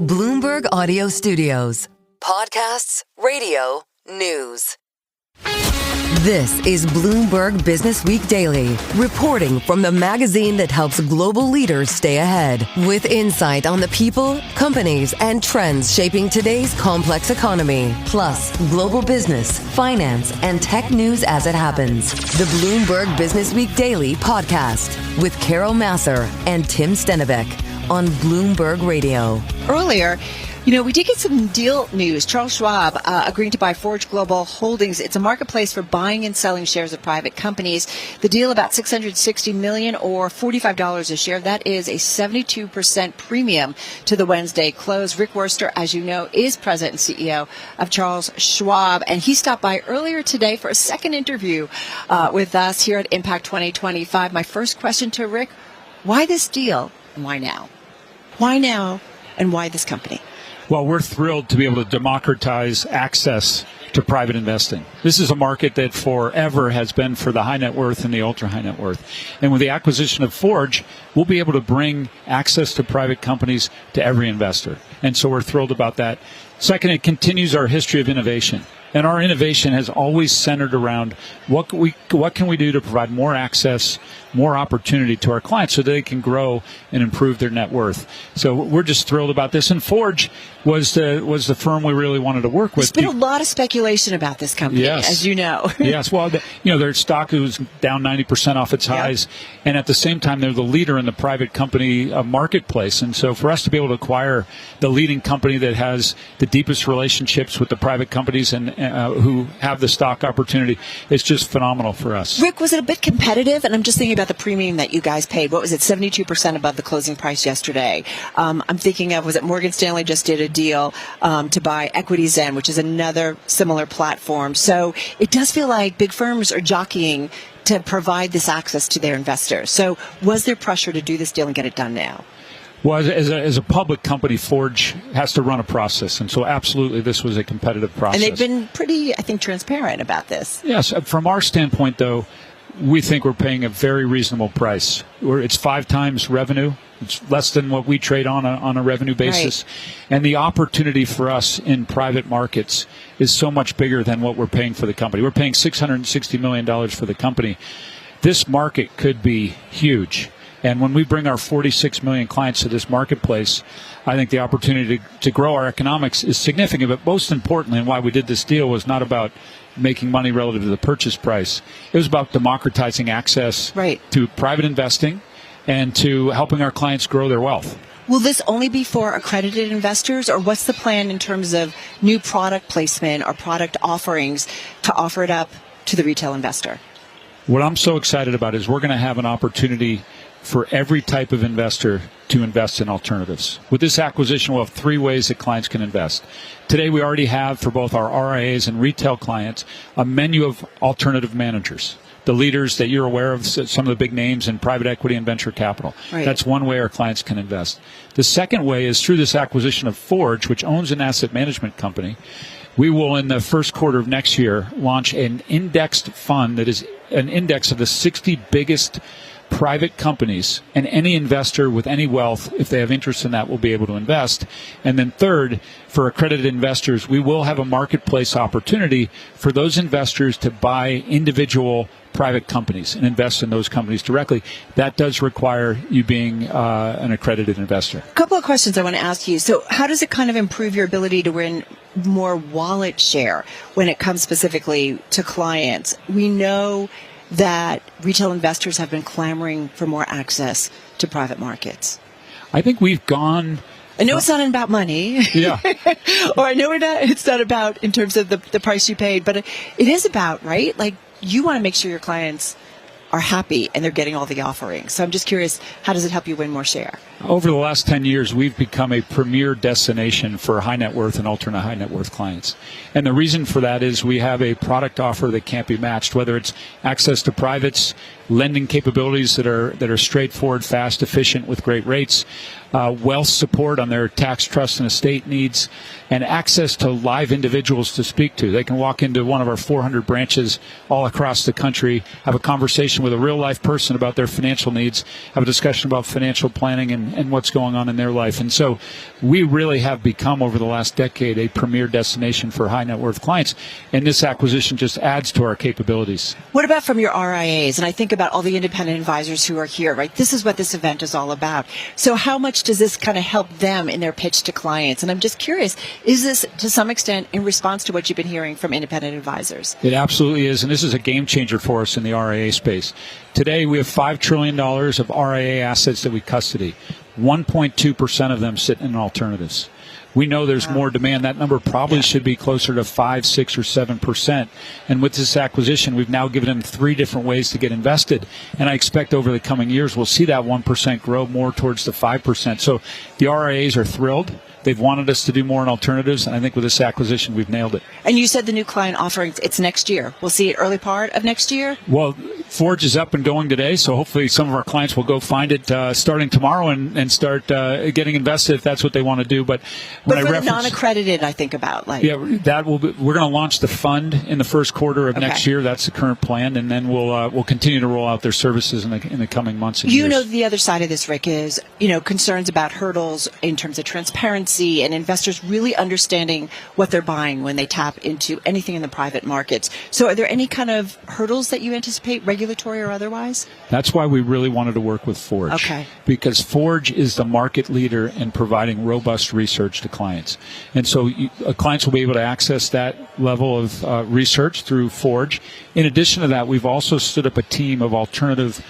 Bloomberg Audio Studios. Podcasts, radio, news. This is Bloomberg Businessweek Daily, reporting from the magazine that helps global leaders stay ahead, with insight on the people, companies, and trends shaping today's complex economy, plus global business, finance, and tech news as it happens. The Bloomberg Businessweek Daily podcast with Carol Masser and Tim Stenevec on Bloomberg Radio. Earlier, we did get some deal news. Charles Schwab agreeing to buy Forge Global Holdings. It's a marketplace for buying and selling shares of private companies. The deal about $660 million or $45 a share. That is a 72% premium to the Wednesday close. Rick Wurster, as you know, is president and CEO of Charles Schwab, and he stopped by earlier today for a second interview with us here at Impact 2025. My first question to Rick: why this deal and why now? Why now and why this company? Well, we're thrilled to be able to democratize access to private investing. This is a market that forever has been for the high net worth and the ultra high net worth. And with the acquisition of Forge, we'll be able to bring access to private companies to every investor. And so we're thrilled about that. Second, it continues our history of innovation. And our innovation has always centered around what can we do to provide more access, more opportunity to our clients so they can grow and improve their net worth. So we're just thrilled about this. And Forge was the firm we really wanted to work with. There's been a lot of speculation about this company, yes, as you know. Yes. Well, their stock was down 90% off its highs. Yep. And at the same time, they're the leader in the private company marketplace. And so for us to be able to acquire the leading company that has the deepest relationships with the private companies and who have the stock opportunity, it's just phenomenal for us. Rick, was it a bit competitive? And I'm just thinking about the premium that you guys paid. What was it, 72% above the closing price yesterday? I'm thinking of, was it Morgan Stanley just did a deal to buy Equity Zen, which is another similar platform. So it does feel like big firms are jockeying to provide this access to their investors. So was there pressure to do this deal and get it done now? Well, as a public company, Forge has to run a process, and so absolutely this was a competitive process. And they've been pretty, I think, transparent about this. Yes. From our standpoint, though, we think we're paying a very reasonable price. It's 5 times revenue. It's less than what we trade on a revenue basis. Right. And the opportunity for us in private markets is so much bigger than what we're paying for the company. We're paying $660 million for the company. This market could be huge. And when we bring our 46 million clients to this marketplace, I think the opportunity to grow our economics is significant. But most importantly, and why we did this deal, was not about making money relative to the purchase price. It was about democratizing access to private investing and to helping our clients grow their wealth. Will this only be for accredited investors, or what's the plan in terms of new product placement or product offerings to offer it up to the retail investor? What I'm so excited about is we're going to have an opportunity for every type of investor to invest in alternatives. With this acquisition, we'll have 3 ways that clients can invest. Today, we already have, for both our RIAs and retail clients, a menu of alternative managers. The leaders that you're aware of, some of the big names in private equity and venture capital. Right. That's one way our clients can invest. The second way is through this acquisition of Forge, which owns an asset management company. We will, in the first quarter of next year, launch an indexed fund that is an index of the 60 biggest private companies, and any investor with any wealth, if they have interest in that, will be able to invest. And then third, for accredited investors, we will have a marketplace opportunity for those investors to buy individual private companies and invest in those companies directly. That does require you being an accredited investor. A couple of questions I want to ask you. So how does it kind of improve your ability to win more wallet share when it comes specifically to clients? We know that retail investors have been clamoring for more access to private markets. I think we've gone... I know it's not about money. Yeah. Or I know it's not about in terms of the price you paid, but it is about, right? Like, you want to make sure your clients are happy and they're getting all the offerings. So I'm just curious, how does it help you win more share? Over the last 10 years, we've become a premier destination for high net worth and ultra high net worth clients. And the reason for that is we have a product offer that can't be matched, whether it's access to privates, lending capabilities that are straightforward, fast, efficient, with great rates, wealth support on their tax, trust, and estate needs, and access to live individuals to speak to. They can walk into one of our 400 branches all across the country, have a conversation conversation with a real life person about their financial needs, have a discussion about financial planning and what's going on in their life. And so we really have become, over the last decade, a premier destination for high net worth clients. And this acquisition just adds to our capabilities. What about from your RIAs? And I think about all the independent advisors who are here, right? This is what this event is all about. So how much does this kind of help them in their pitch to clients? And I'm just curious, is this to some extent in response to what you've been hearing from independent advisors? It absolutely is. And this is a game changer for us in the RIA space. Today, we have $5 trillion of RIA assets that we custody. 1.2% of them sit in alternatives. We know there's more demand. That number probably should be closer to 5, 6, or 7%. And with this acquisition, we've now given them 3 different ways to get invested. And I expect over the coming years, we'll see that 1% grow more towards the 5%. So the RIAs are thrilled. They've wanted us to do more in alternatives, and I think with this acquisition, we've nailed it. And you said the new client offering, it's next year. We'll see it early part of next year? Well, Forge is up and going today, so hopefully some of our clients will go find it starting tomorrow and start getting invested if that's what they want to do. But when for the non-accredited, I think think about? That will be, we're going to launch the fund in the first quarter of next year. That's the current plan, and then we'll continue to roll out their services in the coming months and years. Know, the other side of this, Rick, is concerns about hurdles in terms of transparency and investors really understanding what they're buying when they tap into anything in the private markets. So, are there any kind of hurdles that you anticipate, regulatory or otherwise? That's why we really wanted to work with Forge. Okay. Because Forge is the market leader in providing robust research to clients. And so clients will be able to access that level of research through Forge. In addition to that, we've also stood up a team of alternative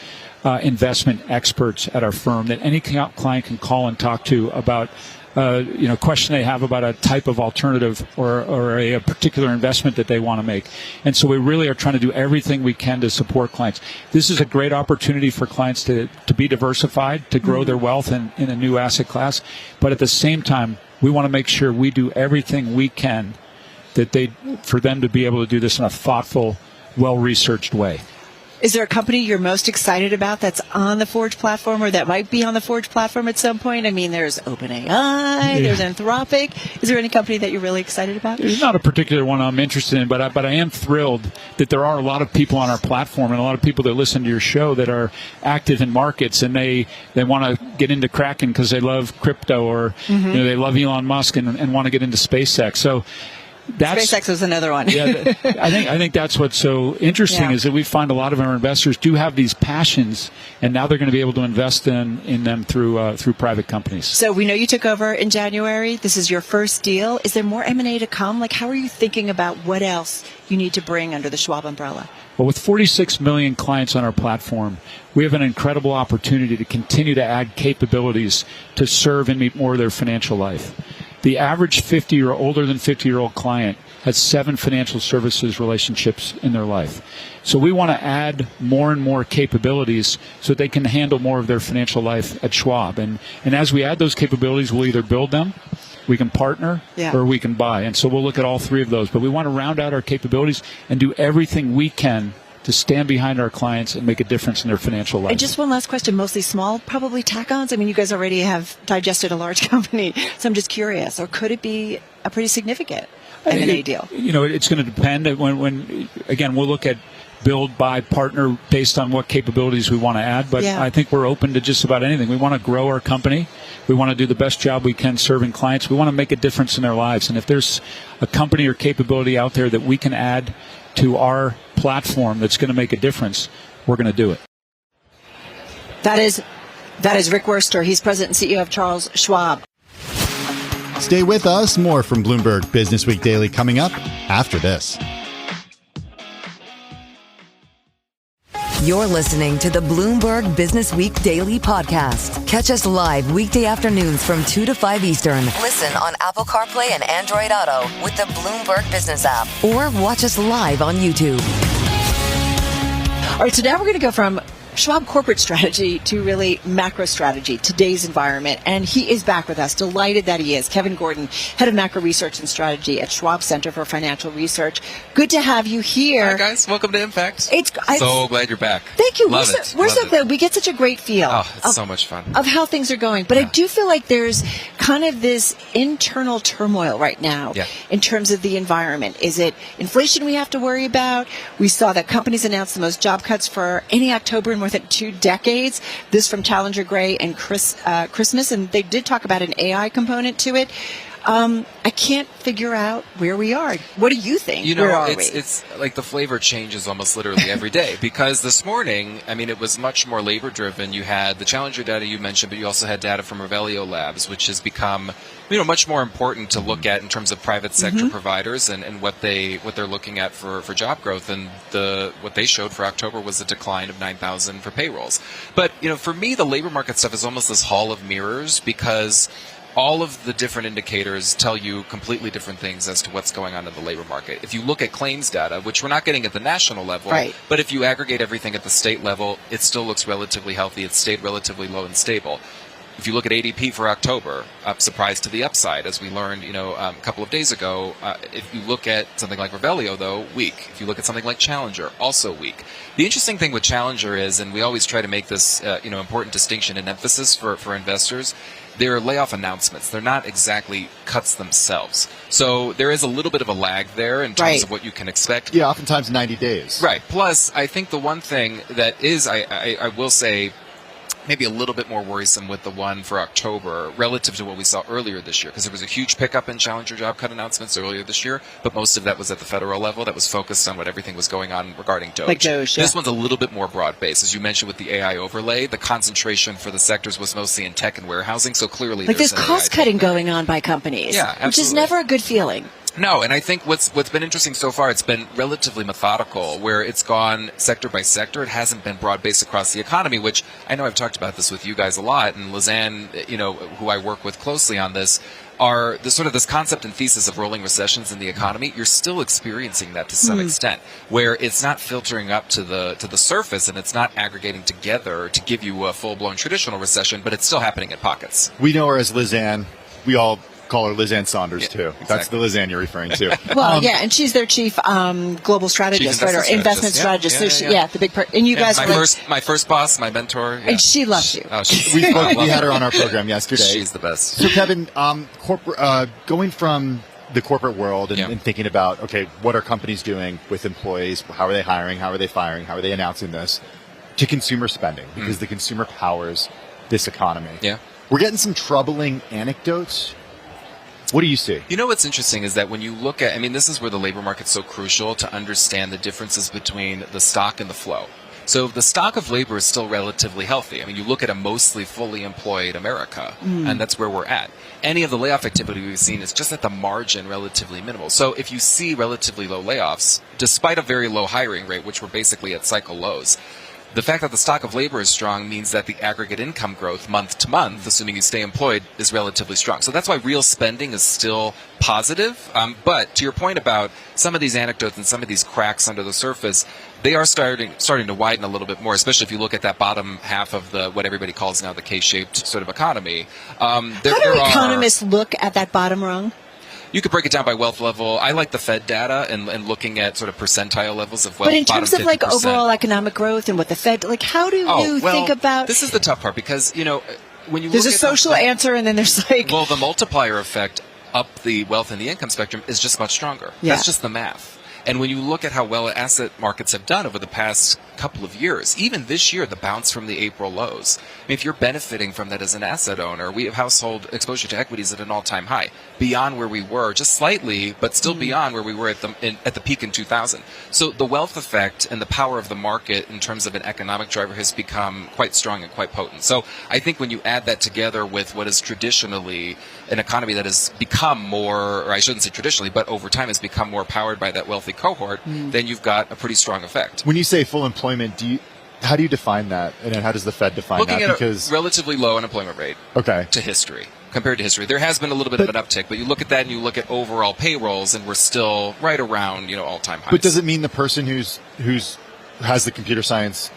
investment experts at our firm that any client can call and talk to about question they have about a type of alternative or a particular investment that they want to make. And so we really are trying to do everything we can to support clients. This is a great opportunity for clients to be diversified, to grow their wealth in a new asset class. But at the same time, we want to make sure we do everything we can for them to be able to do this in a thoughtful, well-researched way. Is there a company you're most excited about that's on the Forge platform or that might be on the Forge platform at some point? I mean, there's OpenAI, there's Anthropic. Is there any company that you're really excited about? There's not a particular one I'm interested in, but I am thrilled that there are a lot of people on our platform and a lot of people that listen to your show that are active in markets, and they want to get into Kraken because they love crypto or they love Elon Musk and want to get into SpaceX. So SpaceX was another one. I think that's what's so interesting is that we find a lot of our investors do have these passions, and now they're going to be able to invest in them through private companies. So we know you took over in January. This is your first deal. Is there more M&A to come? Like, how are you thinking about what else you need to bring under the Schwab umbrella? Well, with 46 million clients on our platform, we have an incredible opportunity to continue to add capabilities to serve and meet more of their financial life. The average 50 or older than 50-year-old client has 7 financial services relationships in their life. So we want to add more and more capabilities so they can handle more of their financial life at Schwab. And as we add those capabilities, we'll either build them, we can partner, or we can buy. And so we'll look at all 3 of those. But we want to round out our capabilities and do everything we can to stand behind our clients and make a difference in their financial life. And just one last question, mostly small, probably tack-ons? I mean, you guys already have digested a large company, so I'm just curious. Or could it be a pretty significant M&A deal? It's going to depend. When again, we'll look at build, buy, partner based on what capabilities we want to add. But I think we're open to just about anything. We want to grow our company. We want to do the best job we can serving clients. We want to make a difference in their lives. And if there's a company or capability out there that we can add to our platform that's going to make a difference, we're going to do it. That is Rick Wurster. He's president and CEO of Charles Schwab. Stay with us. More from Bloomberg Businessweek Daily coming up after this. You're listening to the Bloomberg Businessweek Daily Podcast. Catch us live weekday afternoons from 2 to 5 Eastern. Listen on Apple CarPlay and Android Auto with the Bloomberg Business app. Or watch us live on YouTube. All right, so now we're going to go from Schwab corporate strategy to really macro strategy, today's environment. And he is back with us. Delighted that he is. Kevin Gordon, head of macro research and strategy at Schwab Center for Financial Research. Good to have you here. Hi, guys. Welcome to Impact. So glad you're back. Thank you. We're so glad. We get such a great feel. Oh, it's so much fun. Of how things are going. But I do feel like there's kind of this internal turmoil right now in terms of the environment. Is it inflation we have to worry about? We saw that companies announced the most job cuts for any October in more than 2 decades. This from Challenger Gray and Christmas, and they did talk about an AI component to it. I can't figure out where we are. What do you think? Where are we? It's like the flavor changes almost literally every day, because this morning, I mean, it was much more labor driven. You had the Challenger data you mentioned, but you also had data from Revelio Labs, which has become, much more important to look at in terms of private sector providers and what they're looking at for job growth. And what they showed for October was a decline of 9,000 for payrolls. But, for me, the labor market stuff is almost this hall of mirrors, because all of the different indicators tell you completely different things as to what's going on in the labor market. If you look at claims data, which we're not getting at the national level, but if you aggregate everything at the state level, it still looks relatively healthy. It's stayed relatively low and stable. If you look at ADP for October, surprise to the upside, as we learned, a couple of days ago. If you look at something like Revelio, though, weak. If you look at something like Challenger, also weak. The interesting thing with Challenger is, and we always try to make this, important distinction and emphasis for investors, they're layoff announcements. They're not exactly cuts themselves. So there is a little bit of a lag there in terms of what you can expect. Yeah, oftentimes 90 days. Right. Plus, I think the one thing that is, I will say, maybe a little bit more worrisome with the one for October relative to what we saw earlier this year, because there was a huge pickup in Challenger job cut announcements earlier this year, but most of that was at the federal level. That was focused on what everything was going on regarding DOGE. Like DOGE, This one's a little bit more broad-based. As you mentioned with the AI overlay, the concentration for the sectors was mostly in tech and warehousing, so clearly there's cost-cutting going on by companies, which is never a good feeling. No, and I think what's been interesting so far, it's been relatively methodical, where it's gone sector by sector. It hasn't been broad-based across the economy, which I know I've talked about this with you guys a lot, and Lizanne, who I work with closely on this, are this concept and thesis of rolling recessions in the economy. You're still experiencing that to some extent, where it's not filtering up to the surface, and it's not aggregating together to give you a full-blown traditional recession, but it's still happening in pockets. We know her as Lizanne. We all call her Lizanne Saunders, too. Exactly. That's the Lizanne you're referring to. Well, and she's their chief global strategist, right, or investment strategist. So the big part. And you guys my first boss, my mentor. Yeah. And she loves you. We had her on our program yesterday. She's the best. So, Kevin, going from the corporate world and thinking about, okay, what are companies doing with employees? How are they hiring? How are they firing? How are they announcing this? To consumer spending, because the consumer powers this economy. Yeah. We're getting some troubling anecdotes. What do you see? What's interesting is that when you look at, this is where the labor market's so crucial to understand the differences between the stock and the flow. So the stock of labor is still relatively healthy. You look at a mostly fully employed America, and that's where we're at. Any of the layoff activity we've seen is just at the margin relatively minimal. So if you see relatively low layoffs, despite a very low hiring rate, which we're basically at cycle lows, the fact that the stock of labor is strong means that the aggregate income growth month to month, assuming you stay employed, is relatively strong. So that's why real spending is still positive. But to your point about some of these anecdotes and some of these cracks under the surface, they are starting to widen a little bit more, especially if you look at that bottom half of what everybody calls now the K-shaped sort of economy. How do economists look at that bottom rung? You could break it down by wealth level. I like the Fed data and looking at sort of percentile levels of wealth. But in terms of overall economic growth and what the Fed, how do you think about? This is the tough part, because when you there's a social answer, and then there's the multiplier effect up the wealth and the income spectrum is just much stronger. Yeah. That's just the math. And when you look at how well asset markets have done over the past couple of years, even this year, the bounce from the April lows, if you're benefiting from that as an asset owner, we have household exposure to equities at an all-time high, beyond where we were, just slightly, but still beyond where we were at the peak in 2000. So the wealth effect and the power of the market in terms of an economic driver has become quite strong and quite potent. So I think when you add that together with what is traditionally an economy that has become more, or I shouldn't say traditionally, but over time has become more powered by that wealthy cohort, then you've got a pretty strong effect. When you say full employment, how do you define that? And then how does the Fed define that? Looking at a relatively low unemployment rate to history. Compared to history, there has been a little bit of an uptick, but you look at that and you look at overall payrolls, and we're still right around all-time highs. But does it mean the person who's has the computer science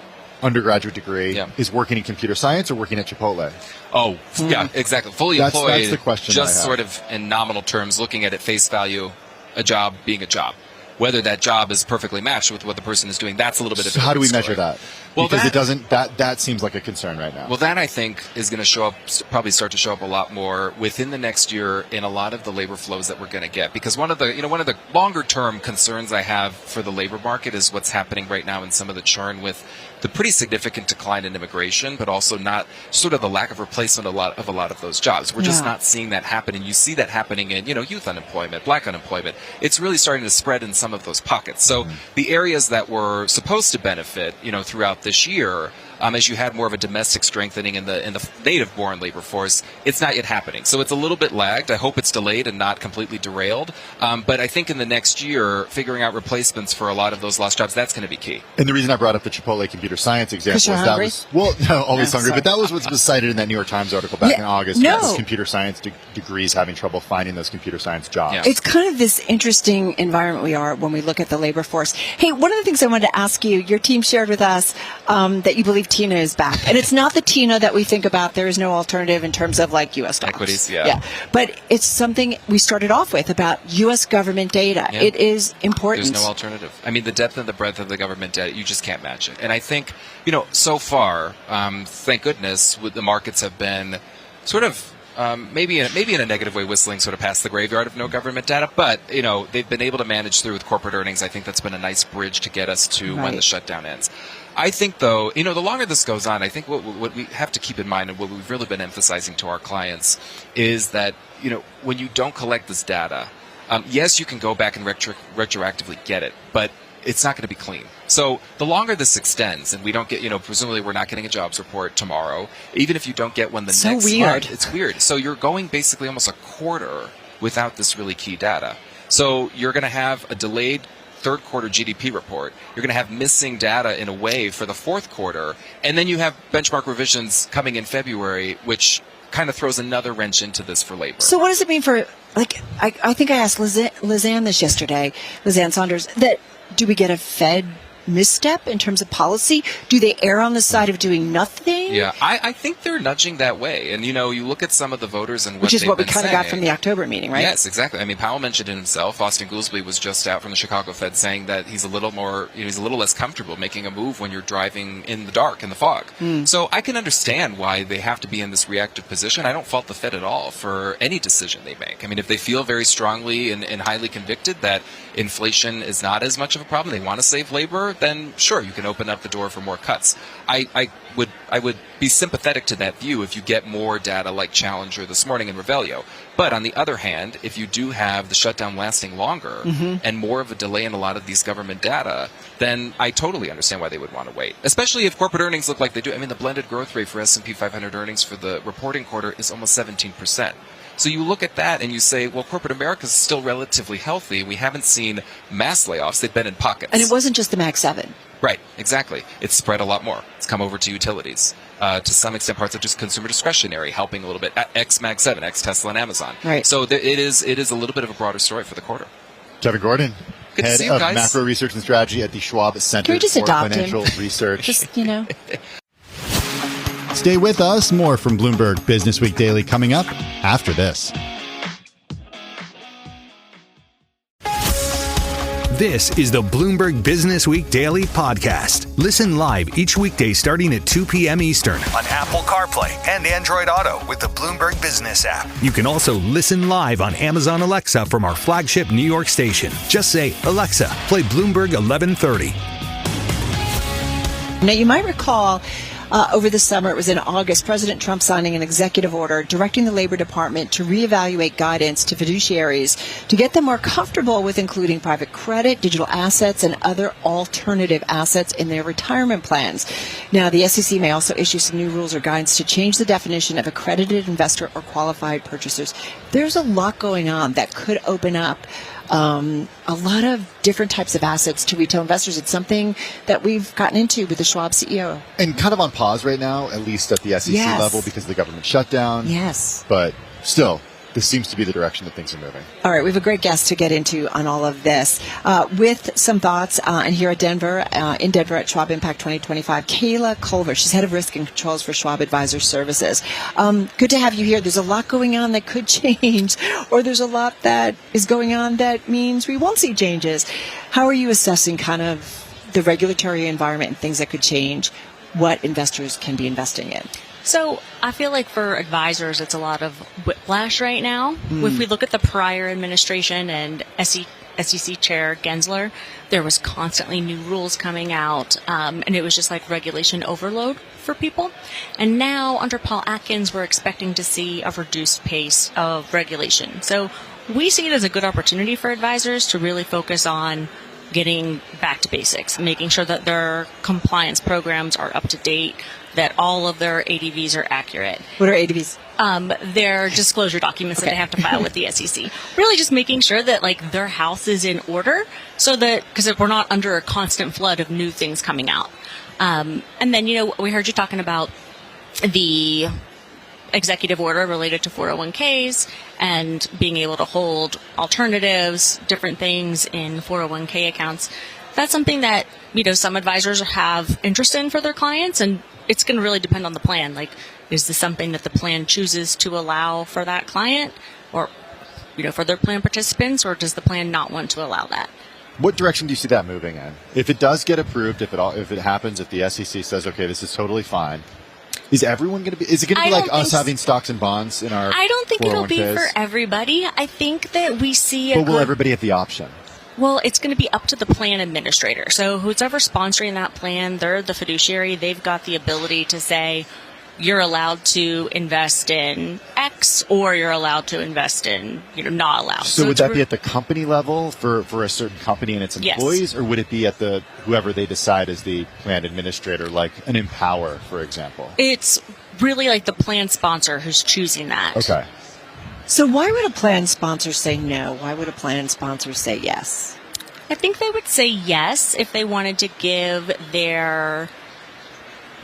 undergraduate degree is working in computer science or working at Chipotle? Oh, yeah, exactly. Fully employed. That's the question. Just sort of in nominal terms, looking at it face value, a job being a job. Whether that job is perfectly matched with what the person is doing, that's a little bit of a how do we story. measure that? Well, because it doesn't. That seems like a concern right now. Well, that I think is going to show up, probably start to show up a lot more within the next year in a lot of the labor flows that we're going to get. Because one of the longer term concerns I have for the labor market is what's happening right now in some of the churn with the pretty significant decline in immigration, but also not sort of the lack of replacement of a lot of those jobs. We're just not seeing that happen, and you see that happening in youth unemployment, black unemployment. It's really starting to spread in some of those pockets. So the areas that were supposed to benefit throughout this year, as you had more of a domestic strengthening in the native-born labor force, it's not yet happening. So it's a little bit lagged. I hope it's delayed and not completely derailed. But I think in the next year, figuring out replacements for a lot of those lost jobs, that's going to be key. And the reason I brought up the Chipotle computer science example is always hungry, but that was what was cited in that New York Times article back in August. About computer science degrees having trouble finding those computer science jobs. Yeah. It's kind of this interesting environment we are when we look at the labor force. Hey, one of the things I wanted to ask you, your team shared with us that you believe Tina is back. And it's not the Tina that we think about. There is no alternative in terms of like U.S. stocks. Equities, yeah. But it's something we started off with about U.S. government data. Yeah. It is important. There's no alternative. I mean, the depth and the breadth of the government data, you just can't match it. And I think, so far, thank goodness, the markets have been sort of maybe in a negative way, whistling sort of past the graveyard of no government data. But, they've been able to manage through with corporate earnings. I think that's been a nice bridge to get us to when the shutdown ends. I think, though, the longer this goes on, I think what we have to keep in mind and what we've really been emphasizing to our clients is that, when you don't collect this data, yes, you can go back and retroactively get it, but it's not going to be clean. So the longer this extends and we don't get, presumably we're not getting a jobs report tomorrow, even if you don't get one next month, it's weird. So you're going basically almost a quarter without this really key data. So you're going to have a delayed third quarter GDP report. You're going to have missing data in a way for the fourth quarter. And then you have benchmark revisions coming in February, which kind of throws another wrench into this for labor. So what does it mean for, I think I asked Lizanne this yesterday, Lizanne Saunders, that do we get a Fed misstep in terms of policy? Do they err on the side of doing nothing? Yeah, I think they're nudging that way. And, you look at some of the voters and which is what we kind of got from the October meeting, right? Yes, exactly. I mean, Powell mentioned it himself. Austin Goolsbee was just out from the Chicago Fed saying that he's a little more, he's a little less comfortable making a move when you're driving in the dark, in the fog. So I can understand why they have to be in this reactive position. I don't fault the Fed at all for any decision they make. I mean, if they feel very strongly and highly convicted that inflation is not as much of a problem, they want to save labor, then sure, you can open up the door for more cuts. I would be sympathetic to that view if you get more data like Challenger this morning in Revelio. But on the other hand, if you do have the shutdown lasting longer and more of a delay in a lot of these government data, then I totally understand why they would want to wait. Especially if corporate earnings look like they do. I mean, the blended growth rate for S&P 500 earnings for the reporting quarter is almost 17%. So you look at that and you say, well, corporate America is still relatively healthy. We haven't seen mass layoffs. They've been in pockets. And it wasn't just the Mag 7. Right, exactly. It's spread a lot more. It's come over to utilities. To some extent, parts of just consumer discretionary helping a little bit. Ex Mag 7, ex Tesla and Amazon. Right. So it is a little bit of a broader story for the quarter. Kevin Gordon, Good head to see you of guys. macro research and strategy at the Schwab Center for Financial Research. Just, Stay with us. More from Bloomberg Businessweek Daily coming up after this. This is the Bloomberg Businessweek Daily Podcast. Listen live each weekday starting at 2 p.m. Eastern on Apple CarPlay and Android Auto with the Bloomberg Business app. You can also listen live on Amazon Alexa from our flagship New York station. Just say, Alexa, play Bloomberg 1130. Now, you might recall over the summer, it was in August, President Trump signing an executive order directing the Labor Department to reevaluate guidance to fiduciaries to get them more comfortable with including private credit, digital assets, and other alternative assets in their retirement plans. Now, the SEC may also issue some new rules or guidance to change the definition of accredited investor or qualified purchasers. There's a lot going on that could open up a lot of different types of assets to retail investors. It's something that we've gotten into with the Schwab CEO. And kind of on pause right now, at least at the SEC level, because of the government shutdown. Yes. But still, this seems to be the direction that things are moving. All right, we have a great guest to get into on all of this. With some thoughts, and here at Denver at Schwab Impact 2025, Kayla Culver. She's head of risk and controls for Schwab Advisor Services. Good to have you here. There's a lot going on that could change, or there's a lot that is going on that means we won't see changes. How are you assessing kind of the regulatory environment and things that could change what investors can be investing in? So I feel like for advisors, it's a lot of whiplash right now. If we look at the prior administration and SEC Chair Gensler, there was constantly new rules coming out, and it was just like regulation overload for people. And now under Paul Atkins, we're expecting to see a reduced pace of regulation. So we see it as a good opportunity for advisors to really focus on getting back to basics, making sure that their compliance programs are up to date, that all of their ADVs are accurate. What are ADVs? Their disclosure documents that they have to file with the SEC. Really just making sure that like their house is in order so that, because we're not under a constant flood of new things coming out. And then, we heard you talking about the executive order related to 401ks and being able to hold alternatives, different things in 401k accounts. That's something that, some advisors have interest in for their clients, and it's going to really depend on the plan. Like, is this something that the plan chooses to allow for that client or, for their plan participants, or does the plan not want to allow that? What direction do you see that moving in? If it does get approved, if it happens, if the SEC says, okay, this is totally fine, is everyone going to be, is it going to be like us having stocks and bonds in our I don't think 401ks? It'll be for everybody. I think that we see But will everybody have the option? Well, it's going to be up to the plan administrator. So who's ever sponsoring that plan, they're the fiduciary. They've got the ability to say, you're allowed to invest in X, or you're allowed to invest in, not allowed. So would that be at the company level for a certain company and its employees, yes, or would it be at the whoever they decide is the plan administrator, like an Empower, for example? It's really like the plan sponsor who's choosing that. Okay. So why would a plan sponsor say no? Why would a plan sponsor say yes? I think they would say yes if they wanted to give their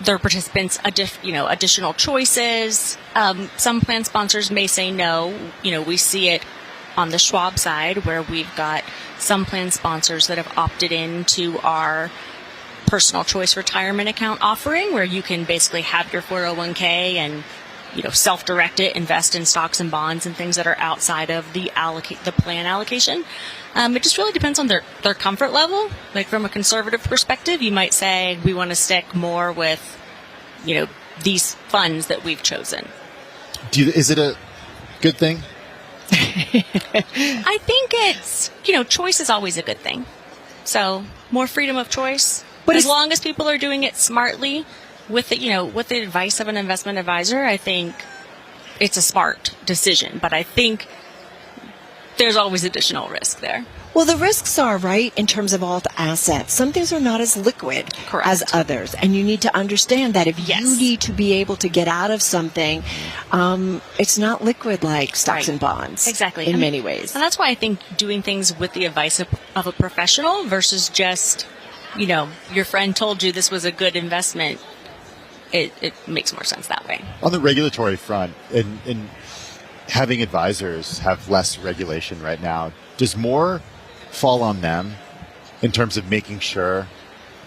participants additional choices. Some plan sponsors may say no. We see it on the Schwab side, where we've got some plan sponsors that have opted into our personal choice retirement account offering, where you can basically have your 401k and self-direct it, invest in stocks and bonds and things that are outside of the plan allocation. It just really depends on their comfort level. Like from a conservative perspective, you might say we want to stick more with, these funds that we've chosen. Is it a good thing? I think it's, choice is always a good thing. So more freedom of choice, but as long as people are doing it smartly, with the advice of an investment advisor, I think it's a smart decision. But I think there's always additional risk there. Well, the risks are, right, in terms of alt assets. Some things are not as liquid Correct. as others. And you need to understand that if Yes. you need to be able to get out of something, it's not liquid like stocks Right. and bonds. Exactly. In many ways. And that's why I think doing things with the advice of a professional versus just, your friend told you this was a good investment, it makes more sense that way. On the regulatory front, in having advisors have less regulation right now, does more fall on them in terms of making sure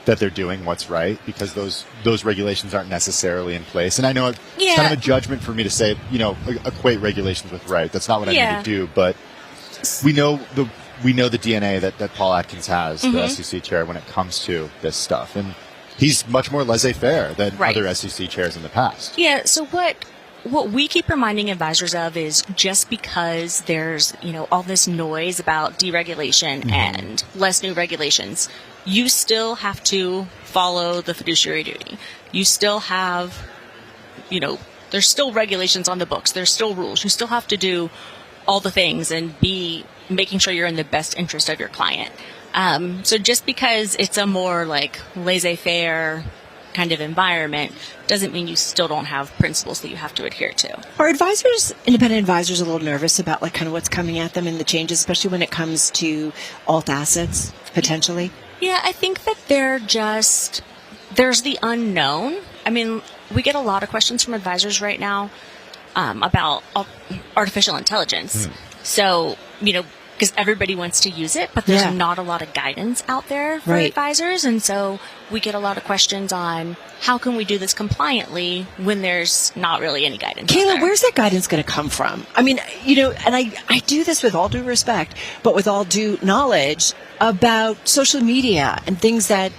that they're doing what's right, because those regulations aren't necessarily in place? And I know it's kind of a judgment for me to say, equate regulations with right. That's not what I mean to do, but we know the DNA that Paul Atkins has, the SEC chair, when it comes to this stuff. And he's much more laissez-faire than other SEC chairs in the past. Yeah, so what we keep reminding advisors of is just because there's, all this noise about deregulation and less new regulations, you still have to follow the fiduciary duty. You still have, there's still regulations on the books. There's still rules. You still have to do all the things and be making sure you're in the best interest of your client. So just because it's a more like laissez-faire kind of environment doesn't mean you still don't have principles that you have to adhere to. Are independent advisors, a little nervous about like kind of what's coming at them and the changes, especially when it comes to alt assets potentially? Yeah, I think that there's the unknown. I mean, we get a lot of questions from advisors right now about artificial intelligence. So, because everybody wants to use it, but there's not a lot of guidance out there for advisors. And so we get a lot of questions on how can we do this compliantly when there's not really any guidance. Kayla, where's that guidance going to come from? I mean, and I do this with all due respect, but with all due knowledge about social media and things that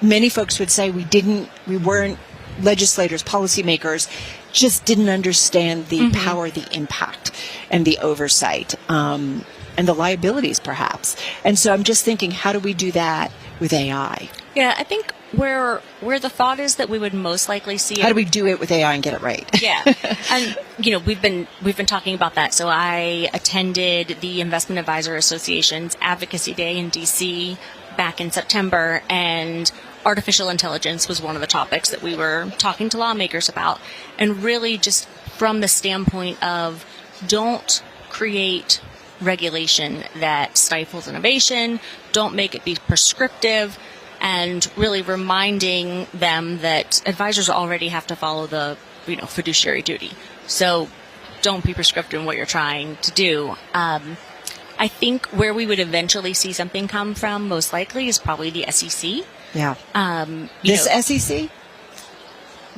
many folks would say we weren't legislators, policymakers, just didn't understand the power, the impact, and the oversight, and the liabilities, perhaps. And so I'm just thinking, how do we do that with AI? Yeah, I think where the thought is that we would most likely see it. How do we do it with AI and get it right? Yeah. And we've been talking about that. So I attended the Investment Advisor Association's Advocacy Day in DC back in September, and artificial intelligence was one of the topics that we were talking to lawmakers about. And really just from the standpoint of, don't create regulation that stifles innovation, don't make it be prescriptive, and really reminding them that advisors already have to follow the fiduciary duty. So don't be prescriptive in what you're trying to do. I think where we would eventually see something come from, most likely, is probably the SEC. Yeah. SEC?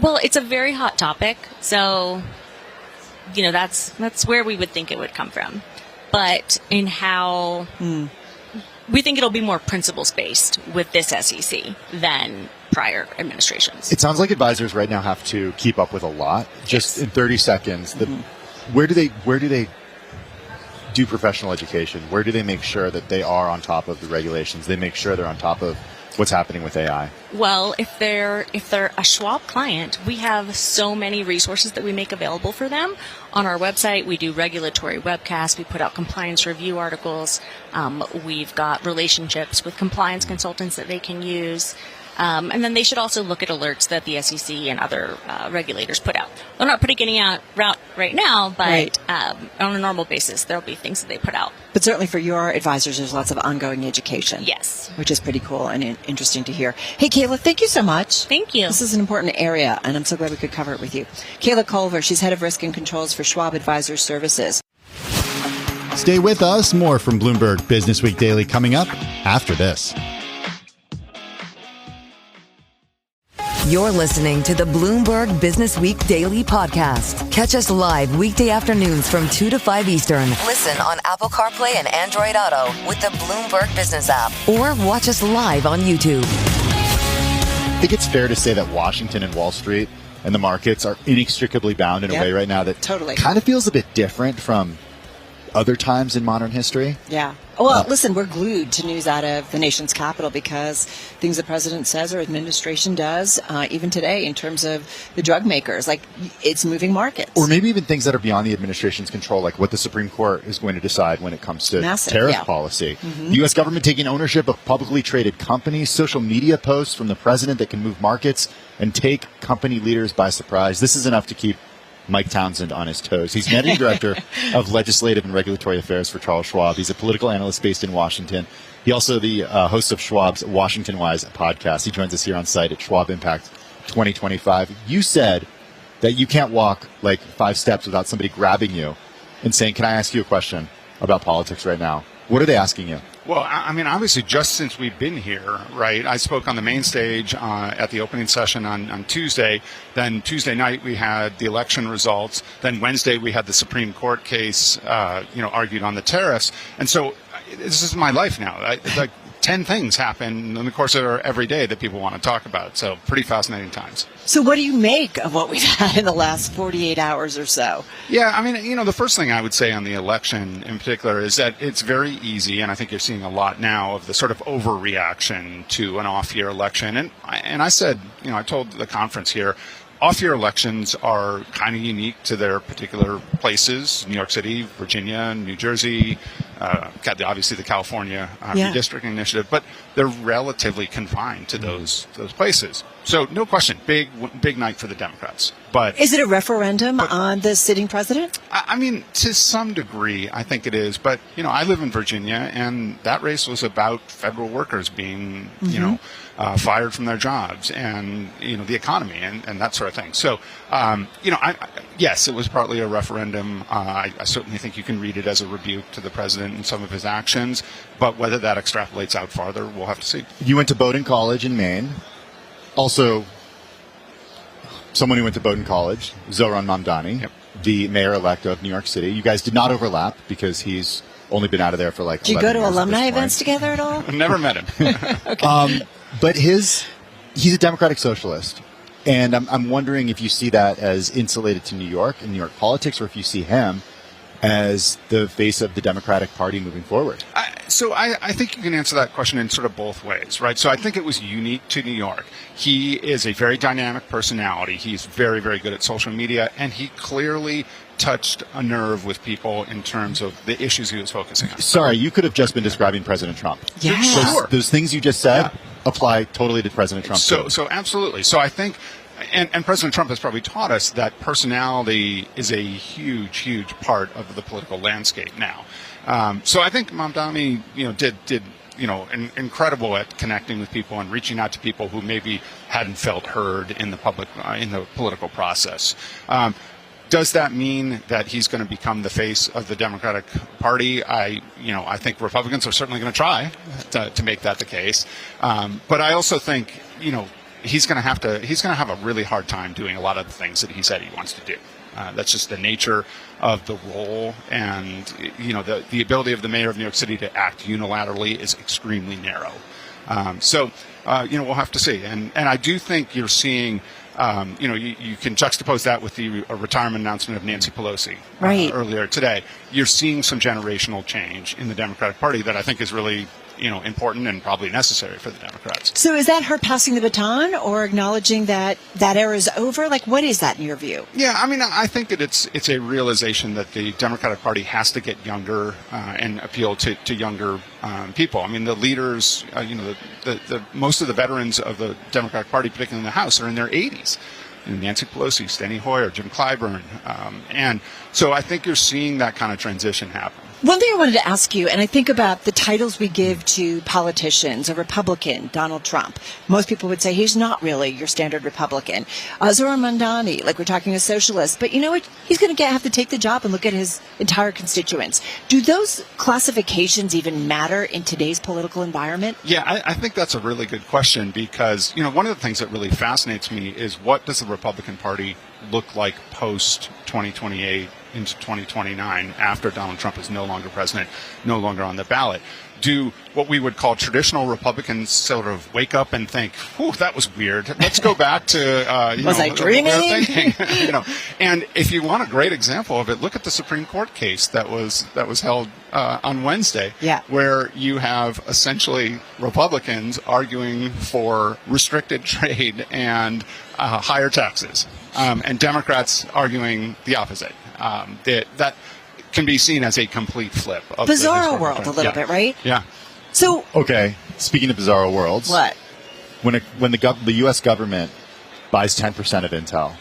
Well, it's a very hot topic, so that's where we would think it would come from. But in how we think it'll be more principles based with this SEC than prior administrations. It sounds like advisors right now have to keep up with a lot. Just in 30 seconds, where do they do professional education? Where do they make sure that they are on top of the regulations? They make sure they're on top of what's happening with AI? Well, if they're a Schwab client, we have so many resources that we make available for them. On our website, we do regulatory webcasts. We put out compliance review articles. We've got relationships with compliance consultants that they can use. And then they should also look at alerts that the SEC and other regulators put out. They're not putting any out right now, but on a normal basis, there'll be things that they put out. But certainly for your advisors, there's lots of ongoing education. Yes. Which is pretty cool and interesting to hear. Hey, Kayla, thank you so much. Thank you. This is an important area, and I'm so glad we could cover it with you. Kayla Culver, she's head of risk and controls for Schwab Advisor Services. Stay with us. More from Bloomberg Businessweek Daily coming up after this. You're listening to the Bloomberg Businessweek Daily Podcast. Catch us live weekday afternoons from 2 to 5 Eastern. Listen on Apple CarPlay and Android Auto with the Bloomberg Business app. Or watch us live on YouTube. I think it's fair to say that Washington and Wall Street and the markets are inextricably bound in a way right now that kind of feels a bit different from other times in modern history. Yeah. Well, listen, we're glued to news out of the nation's capital because things the president says or administration does, even today, in terms of the drug makers, like it's moving markets. Or maybe even things that are beyond the administration's control, like what the Supreme Court is going to decide when it comes to tariff policy. The U.S. government taking ownership of publicly traded companies, social media posts from the president that can move markets and take company leaders by surprise. This is enough to keep Mike Townsend on his toes. He's managing director of legislative and regulatory affairs for Charles Schwab. He's a political analyst based in Washington. He also the host of Schwab's Washington Wise podcast. He joins us here on site at Schwab Impact 2025. You said that you can't walk like 5 steps without somebody grabbing you and saying, "Can I ask you a question about politics right now?" What are they asking you? Well, I mean, obviously, just since we've been here, right, I spoke on the main stage at the opening session on Tuesday. Then Tuesday night, we had the election results. Then Wednesday, we had the Supreme Court case, argued on the tariffs. And so this is my life now. Like 10 things happen in the course of every day that people want to talk about. So pretty fascinating times. So what do you make of what we've had in the last 48 hours or so? Yeah, I mean, the first thing I would say on the election in particular is that it's very easy, and I think you're seeing a lot now of the sort of overreaction to an off-year election. And I said, I told the conference here, off-year elections are kind of unique to their particular places, New York City, Virginia, New Jersey, obviously the California redistricting initiative, but they're relatively confined to those places. So no question, big night for the Democrats. But is it a referendum on the sitting president? I mean, to some degree, I think it is. But, I live in Virginia, and that race was about federal workers being, fired from their jobs and, the economy and that sort of thing. So, yes, it was partly a referendum. I certainly think you can read it as a rebuke to the president and some of his actions. But whether that extrapolates out farther, we'll have to see. You went to Bowdoin College in Maine. Also, someone who went to Bowdoin College, Zohran Mamdani, the mayor-elect of New York City. You guys did not overlap because he's only been out of there for like 11 years. Did you go to alumni events together at all? Never met him. Okay. But his he's a Democratic socialist. And I'm wondering if you see that as insulated to New York and New York politics, or if you see him as the face of the Democratic Party moving forward. So I think you can answer that question in sort of both ways, right? So I think it was unique to New York. He is a very dynamic personality. He's very, very good at social media, and he clearly touched a nerve with people in terms of the issues he was focusing on. Sorry, you could have just been describing President Trump. Yeah. Those things you just said apply totally to President Trump. So absolutely. So I think, and President Trump has probably taught us that personality is a huge, huge part of the political landscape now. So I think Mamdani, did incredible at connecting with people and reaching out to people who maybe hadn't felt heard in the public, in the political process. Does that mean that he's going to become the face of the Democratic Party? I think Republicans are certainly going to try to make that the case. But I also think, he's going to have a really hard time doing a lot of the things that he said he wants to do. That's just the nature of the role, and the ability of the mayor of New York City to act unilaterally is extremely narrow. So we'll have to see. And I do think you're seeing. You can juxtapose that with the retirement announcement of Nancy Pelosi earlier today. You're seeing some generational change in the Democratic Party that I think is really, important and probably necessary for the Democrats. So is that her passing the baton or acknowledging that era is over? Like, what is that in your view? Yeah, I mean, I think that it's a realization that the Democratic Party has to get younger and appeal to younger people. I mean, the leaders, the most of the veterans of the Democratic Party, particularly in the House, are in their 80s. Nancy Pelosi, Steny Hoyer, Jim Clyburn. And so I think you're seeing that kind of transition happen. One thing I wanted to ask you, and I think about the titles we give to politicians, a Republican, Donald Trump. Most people would say he's not really your standard Republican. Zohar Mamdani, like we're talking a socialist. But you know what? He's going to have to take the job and look at his entire constituents. Do those classifications even matter in today's political environment? Yeah, I think that's a really good question because, one of the things that really fascinates me is what does the Republican Party look like post 2028 into 2029 after Donald Trump is no longer president, no longer on the ballot? Do what we would call traditional Republicans sort of wake up and think, "Whew, that was weird. Let's go back to was I dreaming?" Thinking, And if you want a great example of it, look at the Supreme Court case that was held on Wednesday, where you have essentially Republicans arguing for restricted trade and higher taxes, and Democrats arguing the opposite. That can be seen as a complete flip of bizarro world a little bit, right? Yeah. So okay, speaking of bizarro worlds, what? When the U.S. government buys 10% of Intel,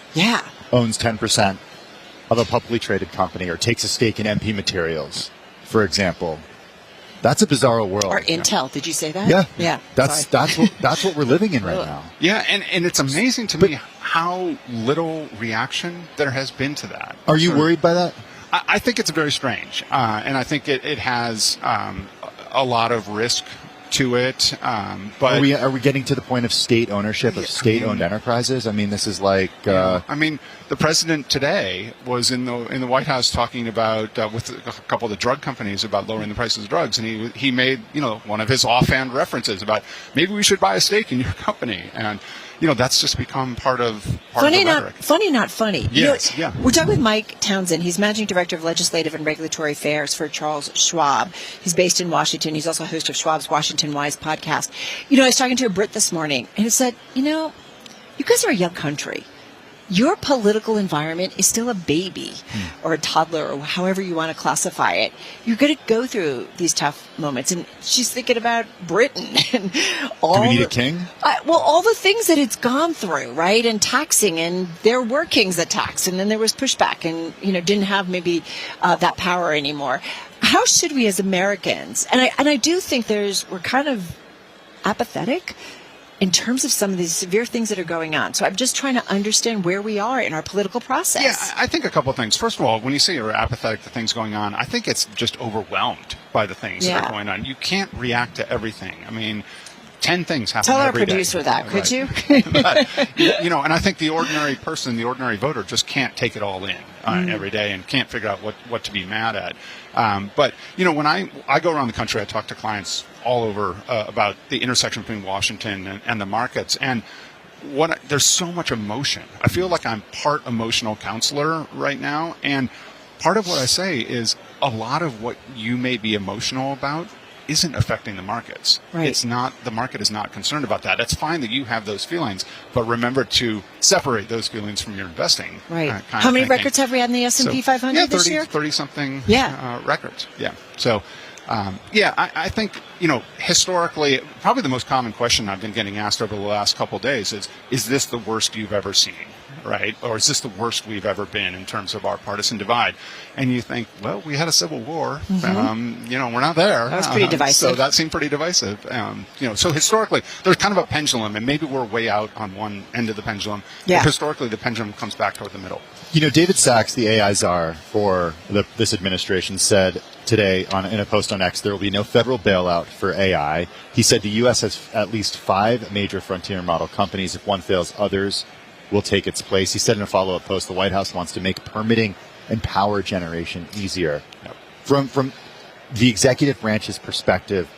owns 10% of a publicly traded company, or takes a stake in MP Materials, for example, that's a bizarro world. Or Intel, did you say that? Yeah. That's what we're living in right now. Yeah, and it's amazing to me how little reaction there has been to that. Are you worried by that? I think it's very strange, and I think it has a lot of risk to it. But are we getting to the point of state ownership of state-owned enterprises? I mean, this is like. I mean, the president today was in the White House talking about with a couple of the drug companies about lowering the prices of drugs, and he made one of his offhand references about maybe we should buy a stake in your company, and that's just become part of the rhetoric. Funny, not funny. Yes, We're talking with Mike Townsend. He's Managing Director of Legislative and Regulatory Affairs for Charles Schwab. He's based in Washington. He's also host of Schwab's Washington Wise podcast. I was talking to a Brit this morning, and he said, you guys are a young country. Your political environment is still a baby or a toddler or however you want to classify it. You're going to go through these tough moments. And she's thinking about Britain and all. Do we need a king? All the things that it's gone through, right? And taxing, and there were kings that taxed, and then there was pushback and, didn't have maybe that power anymore. How should we as Americans, and I do think we're kind of apathetic in terms of some of these severe things that are going on. So I'm just trying to understand where we are in our political process. Yeah, I think a couple of things. First of all, when you say you're apathetic to things going on, I think it's just overwhelmed by the things that are going on. You can't react to everything. I mean, 10 things happen every day. Tell our producer that, could you? But, and I think the ordinary person, the ordinary voter, just can't take it all in every day and can't figure out what to be mad at. But, when I go around the country, I talk to clients all over about the intersection between Washington and the markets. And there's so much emotion. I feel like I'm part emotional counselor right now. And part of what I say is a lot of what you may be emotional about isn't affecting the markets. Right. It's not, the market is not concerned about that. It's fine that you have those feelings, but remember to separate those feelings from your investing. Right. Kind How of many thinking. records have we had in the S&P 500 this year? 30 something Yeah. records. Yeah. So, I think, historically, probably the most common question I've been getting asked over the last couple of days is this the worst you've ever seen? Right? Or is this the worst we've ever been in terms of our partisan divide? And you think, well, we had a civil war. Mm-hmm. We're not there. That was pretty divisive. So that seemed pretty divisive. So historically, there's kind of a pendulum, and maybe we're way out on one end of the pendulum. Yeah. But historically, the pendulum comes back toward the middle. David Sachs, the AI czar for this administration, said today in a post on X, there will be no federal bailout for AI. He said the U.S. has at least 5 major frontier model companies. If one fails, others will take its place. He said in a follow-up post, the White House wants to make permitting and power generation easier. Yep. From the executive branch's perspective,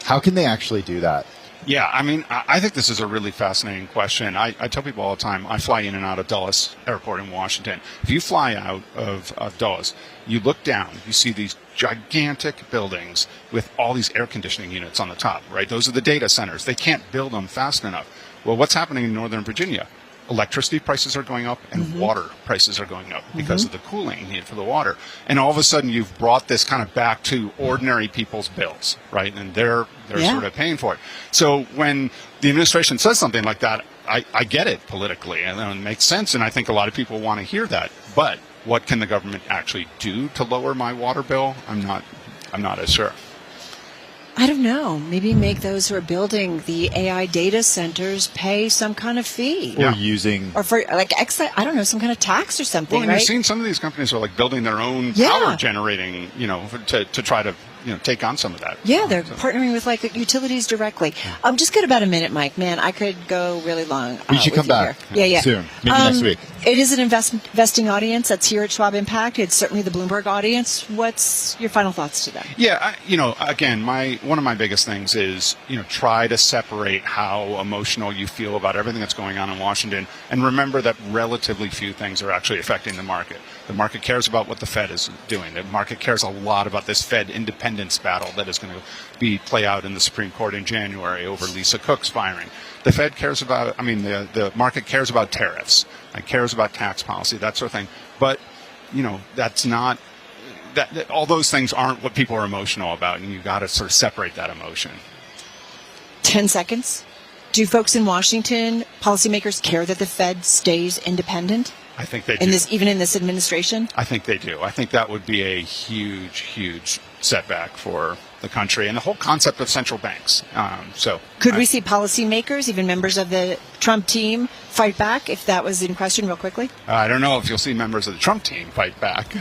how can they actually do that? Yeah, I think this is a really fascinating question. I tell people all the time, I fly in and out of Dulles Airport in Washington. If you fly out of Dulles, you look down, you see these gigantic buildings with all these air conditioning units on the top, right? Those are the data centers. They can't build them fast enough. Well, what's happening in Northern Virginia? Electricity prices are going up and water prices are going up because of the cooling needed for the water. And all of a sudden you've brought this kind of back to ordinary people's bills, right? And they're sort of paying for it. So when the administration says something like that, I get it politically and it makes sense. And I think a lot of people want to hear that. But what can the government actually do to lower my water bill? I'm not as sure. I don't know. Maybe make those who are building the AI data centers pay some kind of fee. Or using... Or for, I don't know, some kind of tax or something, Well, and right? you've seen some of these companies are building their own power generating, to try to, take on some of that. Yeah, they're partnering with utilities directly. Just got about a minute, Mike. Man, I could go really long. You should come back soon, maybe next week. It is an investing audience that's here at Schwab Impact. It's certainly the Bloomberg audience. What's your final thoughts to them? Yeah, again, one of my biggest things is, try to separate how emotional you feel about everything that's going on in Washington, and remember that relatively few things are actually affecting the market. The market cares about what the Fed is doing. The market cares a lot about this Fed independence battle that is going to play out in the Supreme Court in January over Lisa Cook's firing. The Fed cares about, the market cares about tariffs. It cares about tax policy, that sort of thing. But, that's not, that all those things aren't what people are emotional about, and you've got to sort of separate that emotion. 10 seconds. Do folks in Washington, policymakers, care that the Fed stays independent? I think they do. Even in this administration? I think they do. I think that would be a huge, huge setback for the country and the whole concept of central banks. Could we see policymakers, even members of the Trump team, fight back if that was in question real quickly? I don't know if you'll see members of the Trump team fight back,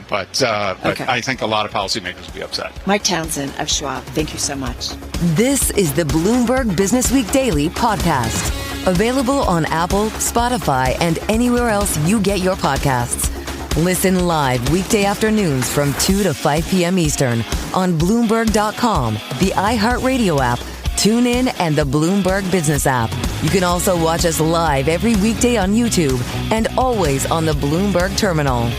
but Okay. I think a lot of policymakers will be upset. Mike Townsend of Schwab, thank you so much. This is the Bloomberg Businessweek Daily podcast. Available on Apple, Spotify, and anywhere else you get your podcasts. Listen live weekday afternoons from 2 to 5 p.m. Eastern on Bloomberg.com, the iHeartRadio app, TuneIn, and the Bloomberg Business app. You can also watch us live every weekday on YouTube and always on the Bloomberg Terminal.